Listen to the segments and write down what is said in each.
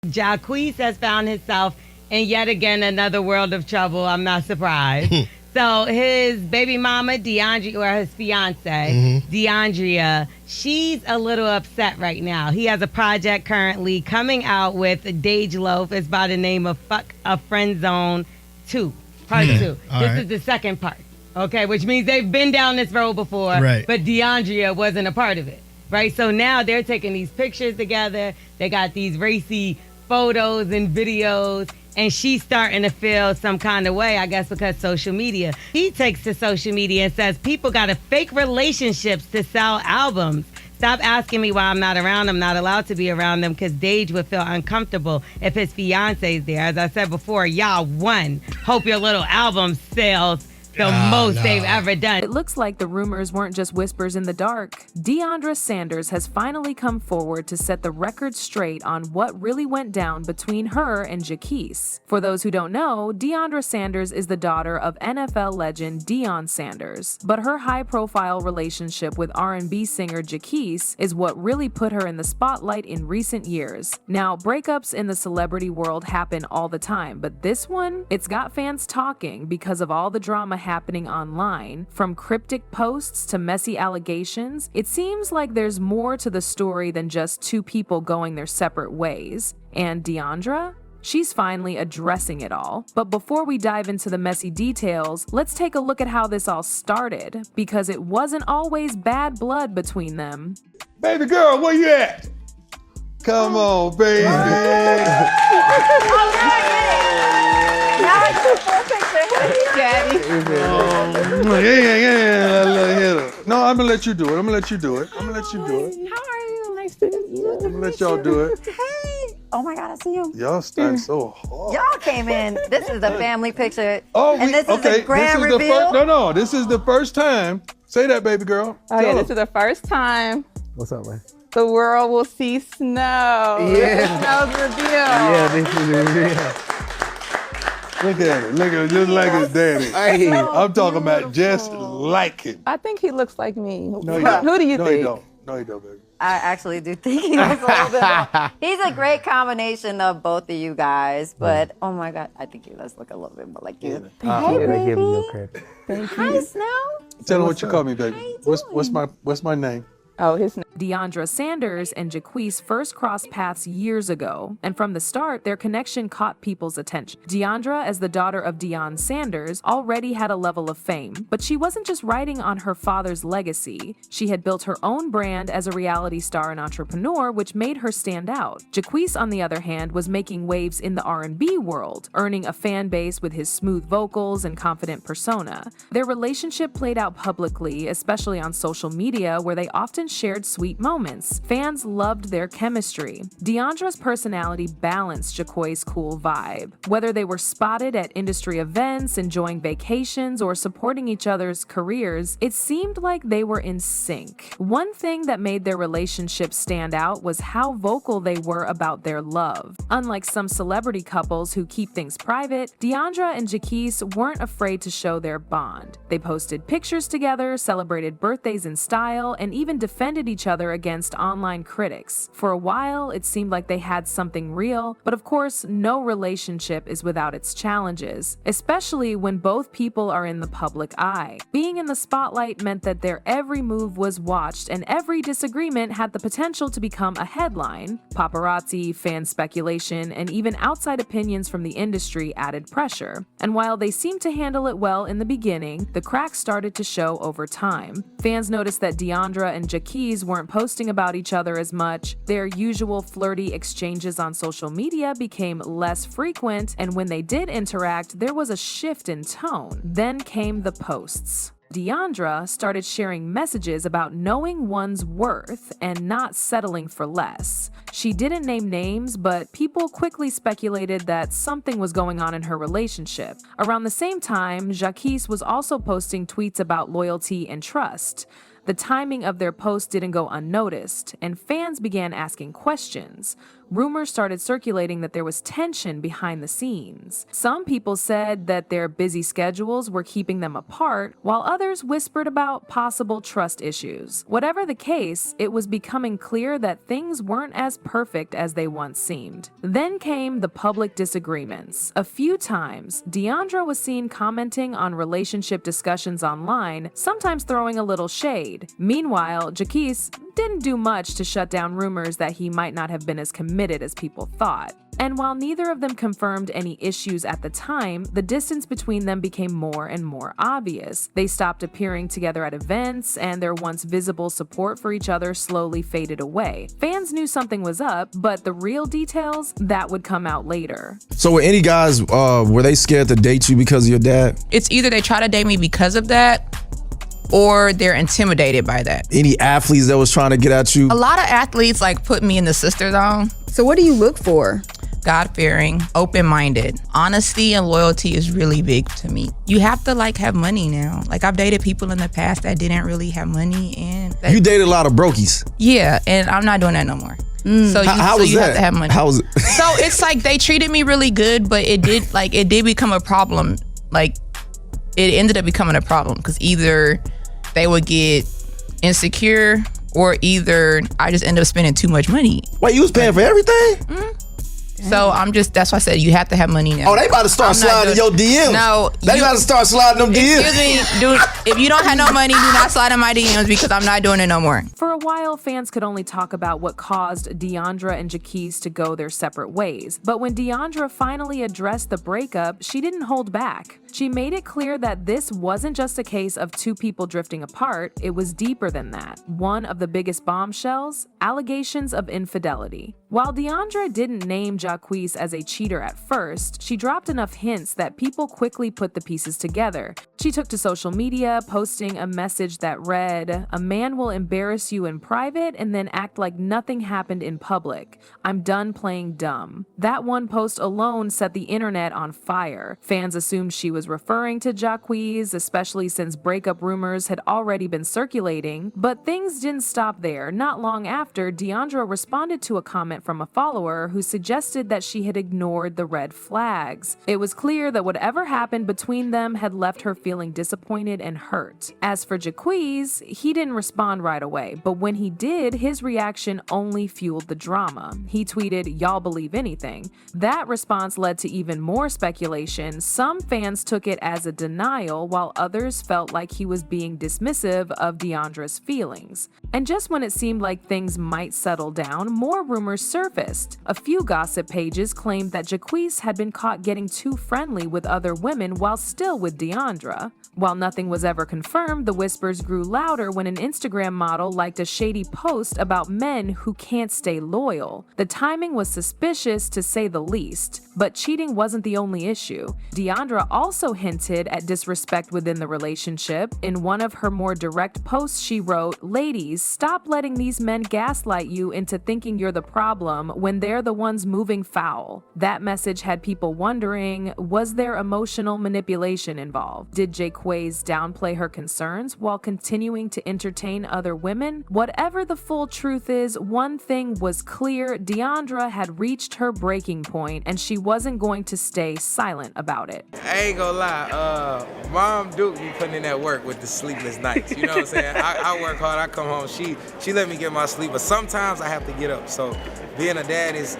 Jacquees has found himself in yet again another world of trouble. I'm not surprised. So his baby mama, Deiondra, or his fiance, Deiondra, she's a little upset right now. He has a project currently coming out with Dage Loaf. It's by the name of Fuck a Friend Zone 2, part 2. This is the second part, okay, which means they've been down this road before, but Deiondra wasn't a part of it, right? So now they're taking these pictures together. They got these racy photos and videos, and she's starting to feel some kind of way, I guess, because social media. He takes to social media and says people got to fake relationships to sell albums. Stop asking me why I'm not around. I'm not allowed to be around them because Dage would feel uncomfortable if his fiance is there. As I said before, y'all won. Hope your little album sells the most they've ever done. It looks like the rumors weren't just whispers in the dark. Deiondra Sanders has finally come forward to set the record straight on what really went down between her and Jacquees. For those who don't know, Deiondra Sanders is the daughter of NFL legend Deion Sanders, but her high-profile relationship with R&B singer Jacquees is what really put her in the spotlight in recent years. Now, breakups in the celebrity world happen all the time, but this one, it's got fans talking because of all the drama happening online. From cryptic posts to messy allegations, it seems like there's more to the story than just two people going their separate ways. And Deiondra? She's finally addressing it all. But before we dive into the messy details, let's take a look at how this all started, because it wasn't always bad blood between them. Baby girl, where you at? Come on, baby. Daddy. No, I'm gonna let you do it. I'm gonna let you do it. How are you? Nice to meet you. I'm gonna let y'all do it. Hey. Oh my God, I see you. Y'all stand so hard. Y'all came in. This is the family picture. Oh, and this is the grand reveal. No, this is the first time. Say that, baby girl. Oh yeah, this is the first time What's up, man? the world will see snow. Yeah. Snow's reveal. Yeah, this is it. Look at it. Look at it. Just like his daddy. Hey. I'm talking about just like him. I think he looks like me. No, you don't. Who do you No, think? you don't. No, you don't, baby. I actually do think he looks a little bit more. He's a great combination of both of you guys, but oh my God, I think he does look a little bit more like you. Hey, baby. give me your credit. Hi, Snow. Tell him what you call me, baby. What's my name? Oh, his name. Deiondra Sanders and Jacquees first crossed paths years ago, and from the start, their connection caught people's attention. Deiondra, as the daughter of Deion Sanders, already had a level of fame, but she wasn't just riding on her father's legacy. She had built her own brand as a reality star and entrepreneur, which made her stand out. Jacquees, on the other hand, was making waves in the R&B world, earning a fan base with his smooth vocals and confident persona. Their relationship played out publicly, especially on social media, where they often shared sweet moments. Fans loved their chemistry. Deiondra's personality balanced Jacquees' cool vibe. Whether they were spotted at industry events, enjoying vacations, or supporting each other's careers, it seemed like they were in sync. One thing that made their relationship stand out was how vocal they were about their love. Unlike some celebrity couples who keep things private, Deiondra and Jacquees weren't afraid to show their bond. They posted pictures together, celebrated birthdays in style, and even defended each other against online critics. For a while, it seemed like they had something real, but of course, no relationship is without its challenges, especially when both people are in the public eye. Being in the spotlight meant that their every move was watched, and every disagreement had the potential to become a headline. Paparazzi, fan speculation, and even outside opinions from the industry added pressure. And while they seemed to handle it well in the beginning, the cracks started to show over time. Fans noticed that Deiondra and Jacquees weren't posting about each other as much, their usual flirty exchanges on social media became less frequent, and when they did interact, there was a shift in tone. Then came the posts. Deiondra started sharing messages about knowing one's worth and not settling for less. She didn't name names, but people quickly speculated that something was going on in her relationship. Around the same time, Jacquees was also posting tweets about loyalty and trust. The timing of their posts didn't go unnoticed, and fans began asking questions. rumors started circulating that there was tension behind the scenes. Some people said that their busy schedules were keeping them apart, while others whispered about possible trust issues. Whatever the case, it was becoming clear that things weren't as perfect as they once seemed. Then came the public disagreements. A few times, Deiondra was seen commenting on relationship discussions online, sometimes throwing a little shade. Meanwhile, Jacquees didn't do much to shut down rumors that he might not have been as committed as people thought. And while neither of them confirmed any issues at the time, the distance between them became more and more obvious. They stopped appearing together at events, and their once visible support for each other slowly faded away. Fans knew something was up, but the real details, that would come out later. So were any guys, were they scared to date you because of your dad? It's either they try to date me because of that, or they're intimidated by that. Any athletes that was trying to get at you? A lot of athletes put me in the sister zone. So what do you look for? God-fearing, open-minded. Honesty and loyalty is really big to me. You have to have money now. I've dated people in the past that didn't really have money, and you dated a lot of brokies. Yeah, and I'm not doing that no more. So you have to have money. How was it? So it's they treated me really good, but it did become a problem. It ended up becoming a problem because either they would get insecure or either I just end up spending too much money. Wait, you was paying for everything? Mm-hmm. So that's why I said you have to have money now. Oh, they about to start sliding your DMs. No. They about to start sliding them DMs. Excuse me, dude, if you don't have no money, do not slide in my DMs because I'm not doing it no more. For a while, fans could only talk about what caused Deiondra and Jacquees to go their separate ways. But when Deiondra finally addressed the breakup, she didn't hold back. She made it clear that this wasn't just a case of two people drifting apart, it was deeper than that. One of the biggest bombshells, allegations of infidelity. While Deiondra didn't name Jacquees as a cheater at first, she dropped enough hints that people quickly put the pieces together. She took to social media, posting a message that read, "A man will embarrass you in private and then act like nothing happened in public. I'm done playing dumb." That one post alone set the internet on fire. Fans assumed she was referring to Jacquees, especially since breakup rumors had already been circulating. But things didn't stop there. Not long after, Deiondra responded to a comment from a follower who suggested that she had ignored the red flags. It was clear that whatever happened between them had left her feeling disappointed and hurt. As for Jacquees, he didn't respond right away, but when he did, his reaction only fueled the drama. He tweeted, "Y'all believe anything." That response led to even more speculation. Some fans took it as a denial, while others felt like he was being dismissive of Deiondra's feelings. And just when it seemed like things might settle down, more rumors surfaced. A few gossip pages claimed that Jacquees had been caught getting too friendly with other women while still with Deiondra. While nothing was ever confirmed, the whispers grew louder when an Instagram model liked a shady post about men who can't stay loyal. The timing was suspicious to say the least, but cheating wasn't the only issue. Deiondra also hinted at disrespect within the relationship. In one of her more direct posts, she wrote, "Ladies, stop letting these men gaslight you into thinking you're the problem when they're the ones moving foul." That message had people wondering, was there emotional manipulation involved? Did Jacquees downplay her concerns while continuing to entertain other women? Whatever the full truth is, one thing was clear: Deiondra had reached her breaking point, and she wasn't going to stay silent about it. I ain't gonna lie, Mom Duke be putting in that work with the sleepless nights. You know what I'm saying? I work hard, I come home, she let me get my sleep, but sometimes I have to get up. So being a dad is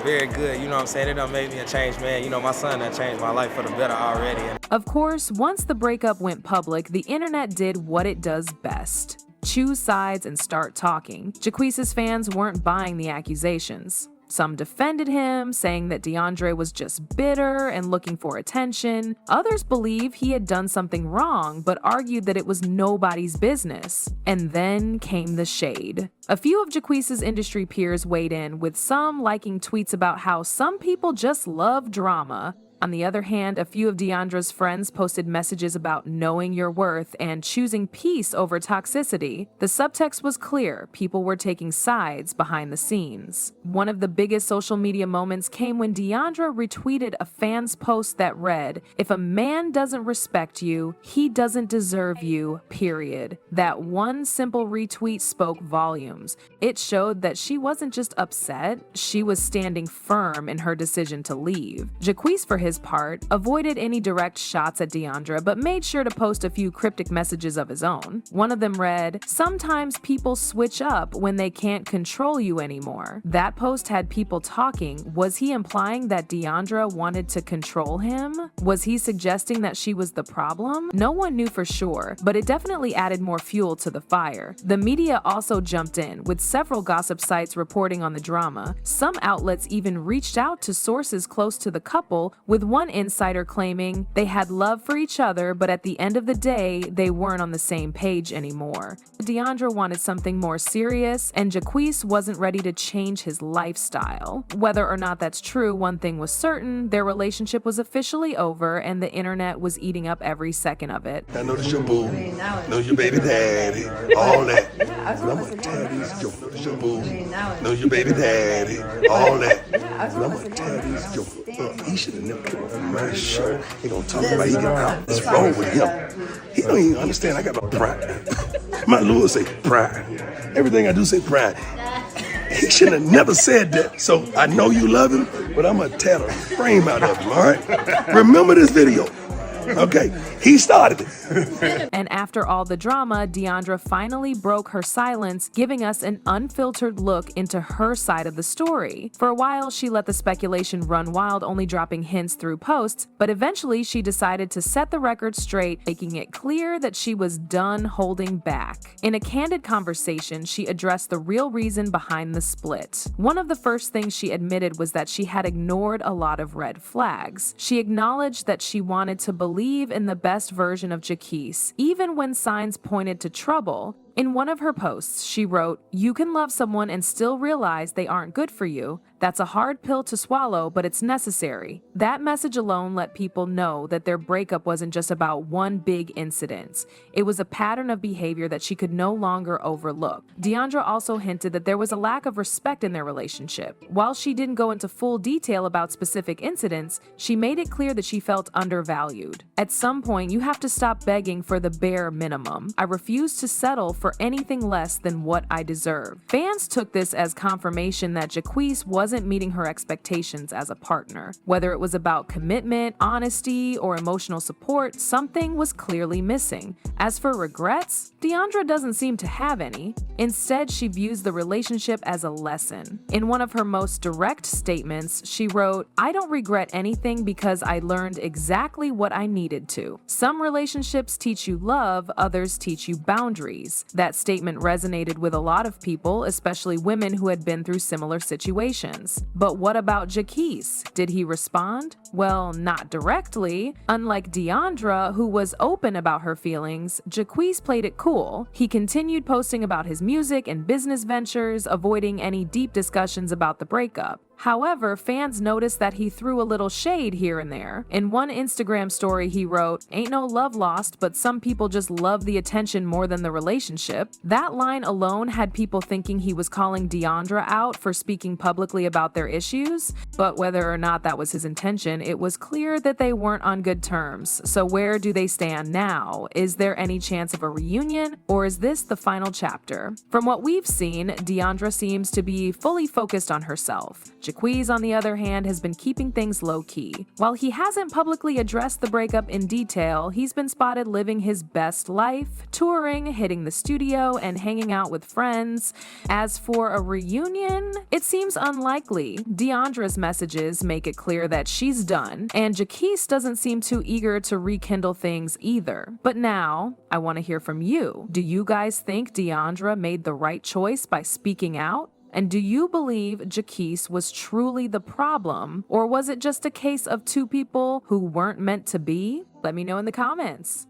very good. You know what I'm saying? It done made me a changed man. You know, my son done changed my life for the better already. Of course, once the breakup went public, the internet did what it does best: choose sides and start talking. Jacquees' fans weren't buying the accusations. Some defended him, saying that Deiondra was just bitter and looking for attention. Others believe he had done something wrong, but argued that it was nobody's business. And then came the shade. A few of Jacquees' industry peers weighed in, with some liking tweets about how some people just love drama. On the other hand, a few of Deiondra's friends posted messages about knowing your worth and choosing peace over toxicity. The subtext was clear. People were taking sides behind the scenes. One of the biggest social media moments came when Deiondra retweeted a fan's post that read, "If a man doesn't respect you, he doesn't deserve you, period." That one simple retweet spoke volumes. It showed that she wasn't just upset, she was standing firm in her decision to leave. Jacquees, for his part, avoided any direct shots at Deiondra, but made sure to post a few cryptic messages of his own. One of them read, "Sometimes people switch up when they can't control you anymore." That post had people talking. Was he implying that Deiondra wanted to control him? Was he suggesting that she was the problem? No one knew for sure, but it definitely added more fuel to the fire. The media also jumped in, with several gossip sites reporting on the drama. Some outlets even reached out to sources close to the couple, with one insider claiming they had love for each other, but at the end of the day, they weren't on the same page anymore. Deiondra wanted something more serious, and Jacquees wasn't ready to change his lifestyle. Whether or not that's true, one thing was certain: their relationship was officially over, and the internet was eating up every second of it. I know this your boo. Know your baby daddy. All that. But I'm gonna tell these jokes. Know this your boo. Know your baby daddy. All that. But I'm gonna tell these jokes. He should have never come off my show. He gonna talk about he got out. What's wrong with him? He don't even understand I got no pride. My Lord say pride. Everything I do say pride. He should have never said that. So I know you love him, but I'm gonna tear the frame out of him, all right? Remember this video. Okay, he started it. And after all the drama, Deiondra finally broke her silence, giving us an unfiltered look into her side of the story. For a while, she let the speculation run wild, only dropping hints through posts, but eventually she decided to set the record straight, making it clear that she was done holding back. In a candid conversation, she addressed the real reason behind the split. One of the first things she admitted was that she had ignored a lot of red flags. She acknowledged that she wanted to believe in the best version of Jacquees, even when signs pointed to trouble. In one of her posts, she wrote, "You can love someone and still realize they aren't good for you. That's a hard pill to swallow, but it's necessary." That message alone let people know that their breakup wasn't just about one big incident. It was a pattern of behavior that she could no longer overlook. Deiondra also hinted that there was a lack of respect in their relationship. While she didn't go into full detail about specific incidents, she made it clear that she felt undervalued. "At some point, you have to stop begging for the bare minimum. I refuse to settle for anything less than what I deserve." Fans took this as confirmation that Jacquees wasn't meeting her expectations as a partner. Whether it was about commitment, honesty, or emotional support, something was clearly missing. As for regrets, Deiondra doesn't seem to have any. Instead, she views the relationship as a lesson. In one of her most direct statements, she wrote, "I don't regret anything because I learned exactly what I needed to. Some relationships teach you love, others teach you boundaries." That statement resonated with a lot of people, especially women who had been through similar situations. But what about Jacquees? Did he respond? Well, not directly. Unlike Deiondra, who was open about her feelings, Jacquees played it cool. He continued posting about his music and business ventures, avoiding any deep discussions about the breakup. However, fans noticed that he threw a little shade here and there. In one Instagram story, he wrote, "Ain't no love lost, but some people just love the attention more than the relationship." That line alone had people thinking he was calling Deiondra out for speaking publicly about their issues. But whether or not that was his intention, it was clear that they weren't on good terms. So where do they stand now? Is there any chance of a reunion, or is this the final chapter? From what we've seen, Deiondra seems to be fully focused on herself. Jacquees, on the other hand, has been keeping things low-key. While he hasn't publicly addressed the breakup in detail, he's been spotted living his best life, touring, hitting the studio, and hanging out with friends. As for a reunion, it seems unlikely. Deiondra's messages make it clear that she's done, and Jacquees doesn't seem too eager to rekindle things either. But now, I want to hear from you. Do you guys think Deiondra made the right choice by speaking out? And do you believe Jacquees was truly the problem, or was it just a case of two people who weren't meant to be? Let me know in the comments.